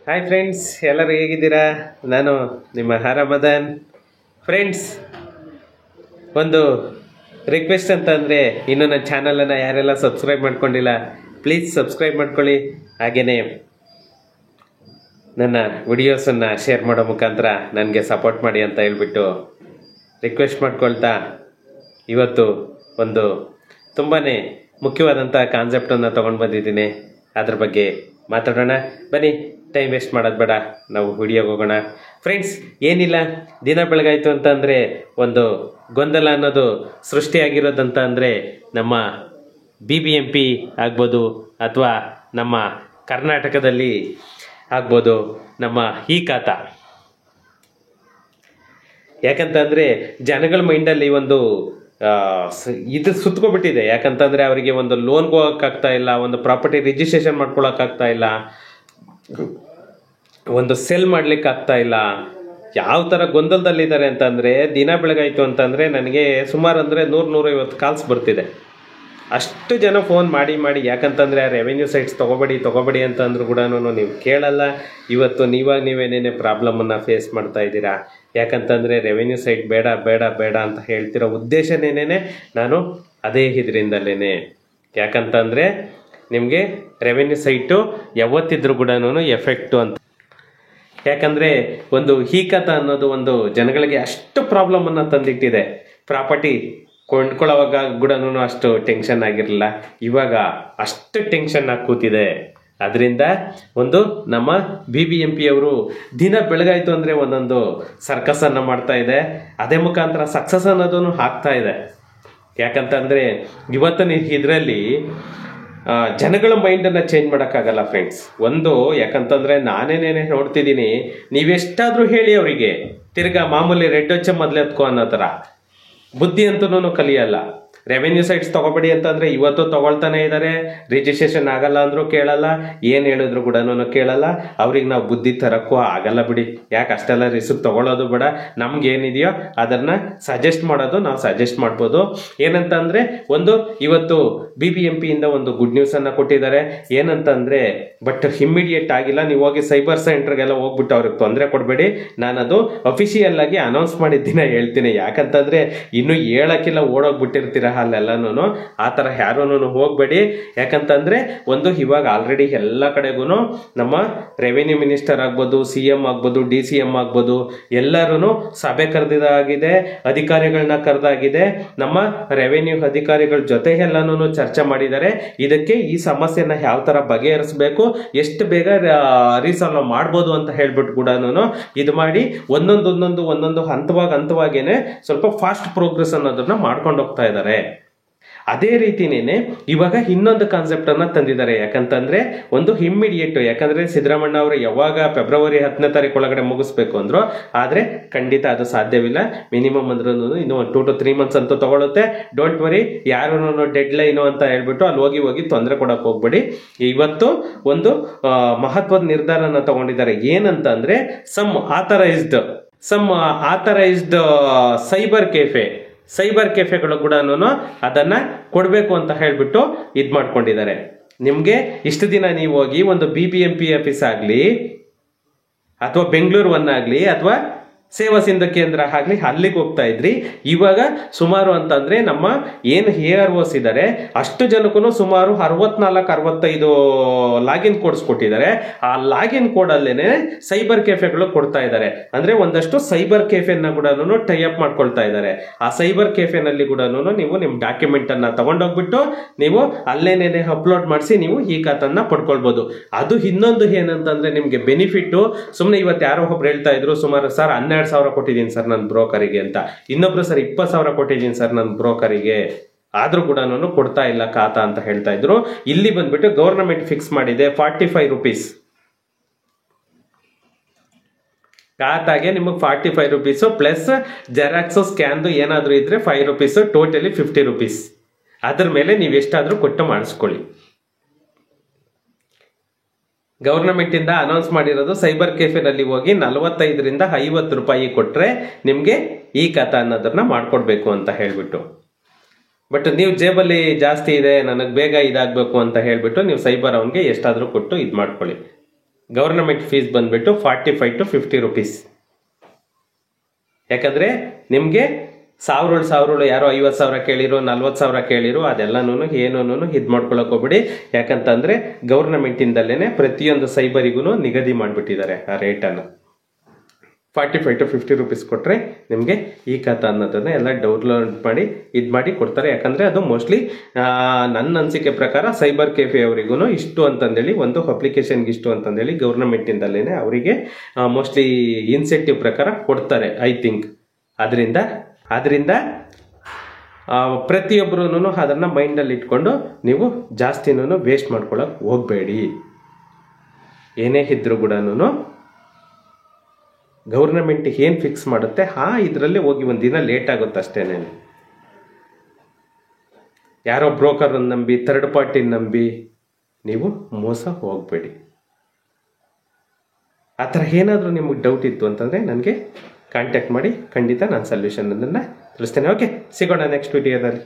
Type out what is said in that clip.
Hi friends, ಎಲ್ಲರೂ ಹೇಗಿದ್ದೀರಾ? ನಾನು ನಿಮ್ಮ ರಮದಾನ್. ಫ್ರೆಂಡ್ಸ್, ಒಂದು ರಿಕ್ವೆಸ್ಟ್ ಅಂತಂದರೆ, ಇನ್ನೂ ನನ್ನ ಚಾನಲನ್ನು ಯಾರೆಲ್ಲ ಸಬ್ಸ್ಕ್ರೈಬ್ ಮಾಡ್ಕೊಂಡಿಲ್ಲ ಪ್ಲೀಸ್ ಸಬ್ಸ್ಕ್ರೈಬ್ ಮಾಡ್ಕೊಳ್ಳಿ. ಹಾಗೆಯೇ ನನ್ನ ವಿಡಿಯೋಸನ್ನು ಶೇರ್ ಮಾಡೋ ಮುಖಾಂತರ ನನಗೆ ಸಪೋರ್ಟ್ ಮಾಡಿ ಅಂತ ಹೇಳ್ಬಿಟ್ಟು ರಿಕ್ವೆಸ್ಟ್ ಮಾಡ್ಕೊಳ್ತಾ, ಇವತ್ತು ಒಂದು ತುಂಬಾ ಮುಖ್ಯವಾದಂಥ ಕಾನ್ಸೆಪ್ಟನ್ನು ತೊಗೊಂಡು ಬಂದಿದ್ದೀನಿ. ಅದ್ರ ಬಗ್ಗೆ ಮಾತಾಡೋಣ ಬನ್ನಿ. ಟೈಮ್ ವೇಸ್ಟ್ ಮಾಡೋದು ಬೇಡ, ನಾವು ವಿಡಿಯೋಗೆ ಹೋಗೋಣ. ಫ್ರೆಂಡ್ಸ್, ಏನಿಲ್ಲ, ದಿನ ಬೆಳಗಾಯಿತು ಅಂತಂದರೆ ಒಂದು ಗೊಂದಲ ಅನ್ನೋದು ಸೃಷ್ಟಿಯಾಗಿರೋದಂತ ಅಂದರೆ ನಮ್ಮ BBMP ಆಗ್ಬೋದು, ಅಥವಾ ನಮ್ಮ ಕರ್ನಾಟಕದಲ್ಲಿ ಆಗ್ಬೋದು, ನಮ್ಮ ಈ ಖಾತಾ. ಯಾಕಂತಂದರೆ ಜನಗಳ ಮೈಂಡಲ್ಲಿ ಒಂದು ಇದು ಸುತ್ಕೊಬಿಟ್ಟಿದೆ. ಯಾಕಂತಂದರೆ ಅವರಿಗೆ ಒಂದು ಲೋನ್ಗೆ ಹೋಗೋಕ್ಕಾಗ್ತಾ ಇಲ್ಲ, ಒಂದು ಪ್ರಾಪರ್ಟಿ ರಿಜಿಸ್ಟ್ರೇಷನ್ ಮಾಡ್ಕೊಳಕ್ಕಾಗ್ತಾ ಇಲ್ಲ, ಒಂದು ಸೆಲ್ ಮಾಡ್ಲಿಕ್ಕೆ ಆಗ್ತಾ ಇಲ್ಲ. ಯಾವ ಥರ ಗೊಂದಲದಲ್ಲಿದ್ದಾರೆ ಅಂತಂದರೆ, ದಿನ ಬೆಳಗಾಯಿತು ಅಂತಂದರೆ ನನಗೆ ಸುಮಾರು ಅಂದರೆ 100-150 ಕಾಲ್ಸ್ ಬರ್ತಿದೆ. ಅಷ್ಟು ಜನ ಫೋನ್ ಮಾಡಿ ಮಾಡಿ, ಯಾಕಂತಂದರೆ ರೆವೆನ್ಯೂ ಸೈಟ್ಸ್ ತೊಗೊಬೇಡಿ ಅಂತಂದ್ರೂ ಕೂಡ ನೀವು ಕೇಳಲ್ಲ. ಇವತ್ತು ನೀವೇನೇನೇ ಪ್ರಾಬ್ಲಮನ್ನು ಫೇಸ್ ಮಾಡ್ತಾ ಇದ್ದೀರಾ. ಯಾಕಂತಂದರೆ ರೆವೆನ್ಯೂ ಸೈಟ್ ಬೇಡ ಬೇಡ ಬೇಡ ಅಂತ ಹೇಳ್ತಿರೋ ಉದ್ದೇಶನೇನೇ ನಾನು ಅದೇ ಇದರಿಂದಲೇ. ಯಾಕಂತಂದರೆ ನಿಮಗೆ ರೆವೆನ್ಯೂ ಸೈಟು ಯಾವತ್ತಿದ್ರೂ ಕೂಡ ಎಫೆಕ್ಟು ಅಂತ. ಯಾಕಂದರೆ ಒಂದು ಈ ಖಾತಾ ಅನ್ನೋದು ಒಂದು ಜನಗಳಿಗೆ ಅಷ್ಟು ಪ್ರಾಬ್ಲಮನ್ನು ತಂದಿಟ್ಟಿದೆ. ಪ್ರಾಪರ್ಟಿ ಕೊಂಡ್ಕೊಳ್ಳೋವಾಗ ಕೂಡ ಅಷ್ಟು ಟೆನ್ಷನ್ ಆಗಿರಲಿಲ್ಲ, ಇವಾಗ ಅಷ್ಟು ಟೆನ್ಷನ್ ಆಗಿ ಕೂತಿದೆ. ಅದರಿಂದ ಒಂದು ನಮ್ಮ BBMP ಅವರು ದಿನ ಬೆಳಗಾಯಿತು ಅಂದರೆ ಒಂದೊಂದು ಸರ್ಕಸನ್ನು ಮಾಡ್ತಾ ಇದೆ. ಅದೇ ಮುಖಾಂತರ ಸಕ್ಸಸ್ ಅನ್ನೋದನ್ನು ಆಗ್ತಾ ಇದೆ. ಯಾಕಂತಂದರೆ ಇವತ್ತಿನ ಇದರಲ್ಲಿ ಜನಗಳ ಮೈಂಡನ್ನು ಚೇಂಜ್ ಮಾಡೋಕ್ಕಾಗಲ್ಲ ಫ್ರೆಂಡ್ಸ್. ಒಂದು ಯಾಕಂತಂದರೆ ನಾನೇನೇನೇ ನೋಡ್ತಿದ್ದೀನಿ, ನೀವೆಷ್ಟಾದರೂ ಹೇಳಿ ಅವರಿಗೆ ತಿರ್ಗಾ ಮಾಮೂಲಿ ರೆಡ್ ಹೊಚ್ಚ ಮೊದಲೆತ್ಕೋ ಅನ್ನೋ ಥರ ಬುದ್ಧಿ ಅಂತನೂ ಕಲಿಯಲ್ಲ. ರೆವೆನ್ಯೂ ಸೈಟ್ಸ್ ತೊಗೊಬೇಡಿ ಅಂತಂದರೆ ಇವತ್ತು ತೊಗೊಳ್ತಾನೆ ಇದ್ದಾರೆ. ರಿಜಿಸ್ಟ್ರೇಷನ್ ಆಗಲ್ಲ ಅಂದರೂ ಕೇಳಲ್ಲ, ಏನು ಹೇಳಿದ್ರು ಕೂಡ ಕೇಳಲ್ಲ. ಅವ್ರಿಗೆ ನಾವು ಬುದ್ಧಿ ತರೋಕ್ಕೂ ಆಗಲ್ಲ ಬಿಡಿ. ಯಾಕೆ ಅಷ್ಟೆಲ್ಲ ರಿಸ್ಕ್ ತೊಗೊಳ್ಳೋದು ಬೇಡ. ನಮ್ಗೇನಿದೆಯೋ ಅದನ್ನು ಸಜೆಸ್ಟ್ ಮಾಡೋದು ನಾವು ಸಜೆಸ್ಟ್ ಮಾಡ್ಬೋದು. ಏನಂತಂದರೆ ಒಂದು ಇವತ್ತು BBMPಯಿಂದ ಒಂದು ಗುಡ್ ನ್ಯೂಸನ್ನು ಕೊಟ್ಟಿದ್ದಾರೆ. ಏನಂತಂದರೆ, ಬಟ್ ಇಮ್ಮಿಡಿಯೇಟ್ ಆಗಿಲ್ಲ, ನೀವು ಹೋಗಿ ಸೈಬರ್ ಸೆಂಟ್ರಿಗೆಲ್ಲ ಹೋಗ್ಬಿಟ್ಟು ಅವ್ರಿಗೆ ತೊಂದರೆ ಕೊಡಬೇಡಿ. ನಾನದು ಅಫಿಷಿಯಲ್ ಆಗಿ ಅನೌನ್ಸ್ ಮಾಡಿದ್ದಿನ ಹೇಳ್ತೀನಿ. ಯಾಕಂತಂದರೆ ಇನ್ನೂ ಹೇಳೋಕ್ಕಿಲ್ಲ, ಓಡೋಗ್ಬಿಟ್ಟಿರ್ತೀರ ಅಲ್ಲೆಲ್ಲನೂ. ಆ ಥರ ಯಾರೂ ಹೋಗಬೇಡಿ. ಯಾಕಂತಂದರೆ ಒಂದು ಇವಾಗ ಆಲ್ರೆಡಿ ಎಲ್ಲ ಕಡೆಗೂ ನಮ್ಮ ರೆವೆನ್ಯೂ ಮಿನಿಸ್ಟರ್ ಆಗ್ಬೋದು, CM ಆಗ್ಬೋದು, DCM ಆಗ್ಬೋದು, ಎಲ್ಲರೂ ಸಭೆ ಕರೆದಿದ್ದಾಗಿದೆ, ಅಧಿಕಾರಿಗಳನ್ನ ಕರೆದಾಗಿದೆ. ನಮ್ಮ ರೆವೆನ್ಯೂ ಅಧಿಕಾರಿಗಳ ಜೊತೆ ಎಲ್ಲನೂ ಚರ್ಚೆ ಮಾಡಿದ್ದಾರೆ. ಇದಕ್ಕೆ ಈ ಸಮಸ್ಯೆನ ಯಾವ ಥರ ಬಗೆಹರಿಸಬೇಕು, ಎಷ್ಟು ಬೇಗ ರೀಸಾಲ್ವ್ ಮಾಡ್ಬೋದು ಅಂತ ಹೇಳ್ಬಿಟ್ಟು ಕೂಡ ಇದು ಮಾಡಿ ಒಂದೊಂದು ಹಂತವಾಗೇನೆ ಸ್ವಲ್ಪ ಫಾಸ್ಟ್ ಪ್ರೋಗ್ರೆಸ್ ಅನ್ನೋದನ್ನ ಮಾಡ್ಕೊಂಡು ಹೋಗ್ತಾ ಇದ್ದಾರೆ. ಅದೇ ರೀತಿನೇ ಇವಾಗ ಇನ್ನೊಂದು ಕಾನ್ಸೆಪ್ಟ್ ಅನ್ನ ತಂದಿದ್ದಾರೆ. ಯಾಕಂತಂದ್ರೆ ಒಂದು ಇಮ್ಮಿಡಿಯೇಟ್, ಯಾಕಂದ್ರೆ ಸಿದ್ದರಾಮಣ್ಣ ಅವರು ಯಾವಾಗ ಫೆಬ್ರವರಿ 10ನೇ ತಾರೀಕು ಒಳಗಡೆ ಮುಗಿಸ್ಬೇಕು ಅಂದ್ರು, ಆದ್ರೆ ಖಂಡಿತ ಅದು ಸಾಧ್ಯವಿಲ್ಲ. ಮಿನಿಮಮ್ ಅಂದ್ರೂ ಇನ್ನು 2 to 3 months ಅಂತೂ ತಗೊಳುತ್ತೆ. ಡೋಂಟ್ ವರಿ, ಯಾರು ಡೆಡ್ ಲೈನು ಅಂತ ಹೇಳ್ಬಿಟ್ಟು ಅಲ್ಲಿ ಹೋಗಿ ತೊಂದರೆ ಕೊಡಕ್ ಹೋಗ್ಬೇಡಿ. ಇವತ್ತು ಒಂದು ಮಹತ್ವದ ನಿರ್ಧಾರನ ತಗೊಂಡಿದ್ದಾರೆ. ಏನಂತಂದ್ರೆ ಸಮ್ ಆಥರೈಸ್ಡ್ ಸೈಬರ್ ಕೆಫೆಗಳು ಕೂಡ ಅದನ್ನ ಕೊಡಬೇಕು ಅಂತ ಹೇಳ್ಬಿಟ್ಟು ಇದು ಮಾಡ್ಕೊಂಡಿದ್ದಾರೆ. ನಿಮಗೆ ಇಷ್ಟು ದಿನ ನೀವು ಹೋಗಿ ಒಂದು BBMP ಆಫೀಸ್ ಆಗಲಿ, ಅಥವಾ ಬೆಂಗಳೂರು 1 ಆಗಲಿ, ಅಥವಾ ಸೇವಾ ಸಿಂಧು ಕೇಂದ್ರ ಆಗಲಿ, ಅಲ್ಲಿಗೆ ಹೋಗ್ತಾ ಇದ್ರಿ. ಇವಾಗ ಸುಮಾರು ಅಂತಂದ್ರೆ ನಮ್ಮ ಏನು AROs ಇದ್ದಾರೆ ಅಷ್ಟು ಜನಕ್ಕೂ ಸುಮಾರು 64-65 ಲಾಗಿನ್ ಕೋಡ್ಸ್ ಕೊಟ್ಟಿದ್ದಾರೆ. ಆ ಲಾಗಿನ್ ಕೋಡ್ ಅಲ್ಲೇನೆ ಸೈಬರ್ ಕೆಫೆಗಳು ಕೊಡ್ತಾ ಇದ್ದಾರೆ. ಅಂದ್ರೆ ಒಂದಷ್ಟು ಸೈಬರ್ ಕೆಫೆನ ಕೂಡ ಟೈ ಅಪ್ ಮಾಡ್ಕೊಳ್ತಾ ಇದ್ದಾರೆ. ಆ ಸೈಬರ್ ಕೆಫೆನಲ್ಲಿ ಕೂಡ ನೀವು ನಿಮ್ಮ ಡಾಕ್ಯುಮೆಂಟ್ ಅನ್ನ ತಗೊಂಡೋಗ್ಬಿಟ್ಟು ನೀವು ಅಲ್ಲೇನೇನೆ ಅಪ್ಲೋಡ್ ಮಾಡಿಸಿ ನೀವು ಈ ಖಾತನ್ನ ಪಡ್ಕೊಳ್ಬಹುದು. ಅದು ಇನ್ನೊಂದು ಏನಂತಂದ್ರೆ ನಿಮ್ಗೆ ಬೆನಿಫಿಟ್. ಸುಮ್ಮನೆ ಇವತ್ತು ಯಾರೋ ಒಬ್ರು ಹೇಳ್ತಾ ಇದ್ರು, ಸುಮಾರು ಸರ್ 12,000 ಕೊಟ್ಟಿದ್ದೀನಿ ಸರ್ ನನ್ನ ಬ್ರೋಕರಿಗೆ ಅಂತ. ಇನ್ನೊಬ್ರು ಸರ್ 20,000 ಕೊಟ್ಟಿದ್ದೀನಿ ಸರ್ ನನ್ನ ಬ್ರೋಕರಿಗೆ, ಆದ್ರೂ ಕೂಡ ಕೊಡ್ತಾ ಇಲ್ಲ ಖಾತಾ ಅಂತ ಹೇಳ್ತಾ ಇದ್ರು. ಇಲ್ಲಿ ಬಂದ್ಬಿಟ್ಟು ಗವರ್ನಮೆಂಟ್ ಫಿಕ್ಸ್ ಮಾಡಿದೆ 45 ರೂಪೀಸ್ ಖಾತಾಗೆ. ನಿಮಗೆ 45 ರೂಪೀಸ್ ಪ್ಲಸ್ ಜೆರಾಕ್ಸ್ ಸ್ಕ್ಯಾನ್ದು ಏನಾದರೂ ಇದ್ರೆ 5 ರೂಪೀಸ್, ಟೋಟಲಿ 50 ರೂಪೀಸ್. ಅದ್ರ ಮೇಲೆ ನೀವು ಎಷ್ಟಾದ್ರೂ ಕೊಟ್ಟು ಮಾಡಿಸ್ಕೊಳ್ಳಿ. ಗವರ್ನಮೆಂಟ್ ಇಂದ ಅನೌನ್ಸ್ ಮಾಡಿರೋದು ಸೈಬರ್ ಕೆಫೆನಲ್ಲಿ ಹೋಗಿ 45-50 ರೂಪಾಯಿ ಕೊಟ್ರೆ ನಿಮ್ಗೆ ಈ ಖಾತಾ ಅನ್ನೋದನ್ನ ಮಾಡ್ಕೊಡ್ಬೇಕು ಅಂತ ಹೇಳ್ಬಿಟ್ಟು. ಬಟ್ ನೀವು ಜೇಬಲ್ಲಿ ಜಾಸ್ತಿ ಇದೆ, ನನಗೆ ಬೇಗ ಇದಾಗಬೇಕು ಅಂತ ಹೇಳ್ಬಿಟ್ಟು ನೀವು ಸೈಬರ್ ಅವನಿಗೆ ಎಷ್ಟಾದರೂ ಕೊಟ್ಟು ಇದು ಮಾಡ್ಕೊಳ್ಳಿ. ಗೌರ್ನಮೆಂಟ್ ಫೀಸ್ ಬಂದ್ಬಿಟ್ಟು 45 to 50 rupees. ಯಾಕಂದರೆ ನಿಮಗೆ ಸಾವಿರ ಯಾರೋ 50,000 ಕೇಳಿರೋ 40,000 ಕೇಳಿರೋ ಅದೆಲ್ಲನೂ ಏನೂ ಇದು ಮಾಡ್ಕೊಳಕ್ಕೆ ಹೋಗ್ಬಿಡಿ. ಯಾಕಂತಂದರೆ ಗೌರ್ನಮೆಂಟಿಂದಲೇ ಪ್ರತಿಯೊಂದು ಸೈಬರಿಗೂ ನಿಗದಿ ಮಾಡಿಬಿಟ್ಟಿದ್ದಾರೆ ಆ ರೇಟನ್ನು. 45 to 50 rupees ಕೊಟ್ಟರೆ ನಿಮಗೆ ಈ ಖಾತಾ ಅನ್ನೋದನ್ನು ಎಲ್ಲ ಡೌನ್ಲೋಡ್ ಮಾಡಿ ಇದು ಮಾಡಿ ಕೊಡ್ತಾರೆ. ಯಾಕಂದರೆ ಅದು ಮೋಸ್ಟ್ಲಿ ನನ್ನ ಅನಿಸಿಕೆ ಪ್ರಕಾರ ಸೈಬರ್ ಕೆಫೆ ಅವರಿಗೂ ಇಷ್ಟು ಅಂತಂದೇಳಿ ಒಂದು ಅಪ್ಲಿಕೇಶನ್ಗೆ ಇಷ್ಟು ಅಂತಂದೇಳಿ ಗೌರ್ನಮೆಂಟಿಂದಲೇ ಅವರಿಗೆ ಮೋಸ್ಟ್ಲಿ ಇನ್ಸೆಂಟಿವ್ ಪ್ರಕಾರ ಕೊಡ್ತಾರೆ ಐ ಥಿಂಕ್. ಅದರಿಂದ ಪ್ರತಿಯೊಬ್ಬರೂ ಅದನ್ನು ಮೈಂಡಲ್ಲಿ ಇಟ್ಕೊಂಡು ನೀವು ಜಾಸ್ತಿನೂ ವೇಸ್ಟ್ ಮಾಡ್ಕೊಳಕ್ಕೆ ಹೋಗಬೇಡಿ. ಏನೇ ಇದ್ರೂ ಕೂಡ ಗೌರ್ನಮೆಂಟ್ ಏನು ಫಿಕ್ಸ್ ಮಾಡುತ್ತೆ ಇದರಲ್ಲೇ ಹೋಗಿ ಒಂದು ದಿನ ಲೇಟ್ ಆಗುತ್ತೆ ಅಷ್ಟೇನೆ. ಯಾರೋ ಬ್ರೋಕರನ್ನು ನಂಬಿ ಥರ್ಡ್ ಪಾರ್ಟಿನ ನಂಬಿ ನೀವು ಮೋಸ ಹೋಗಬೇಡಿ. ಆ ಥರ ಏನಾದರೂ ನಿಮಗೆ ಡೌಟ್ ಇತ್ತು ಅಂತಂದರೆ ನನಗೆ ಕಾಂಟ್ಯಾಕ್ಟ್ ಮಾಡಿ, ಖಂಡಿತ ನಾನು ಸೊಲ್ಯೂಷನ್ ಅದನ್ನು ತಿಳಿಸ್ತೇನೆ. ಓಕೆ, ಸಿಗೋಣ ನೆಕ್ಸ್ಟ್ ವಿಡಿಯೋದಲ್ಲಿ.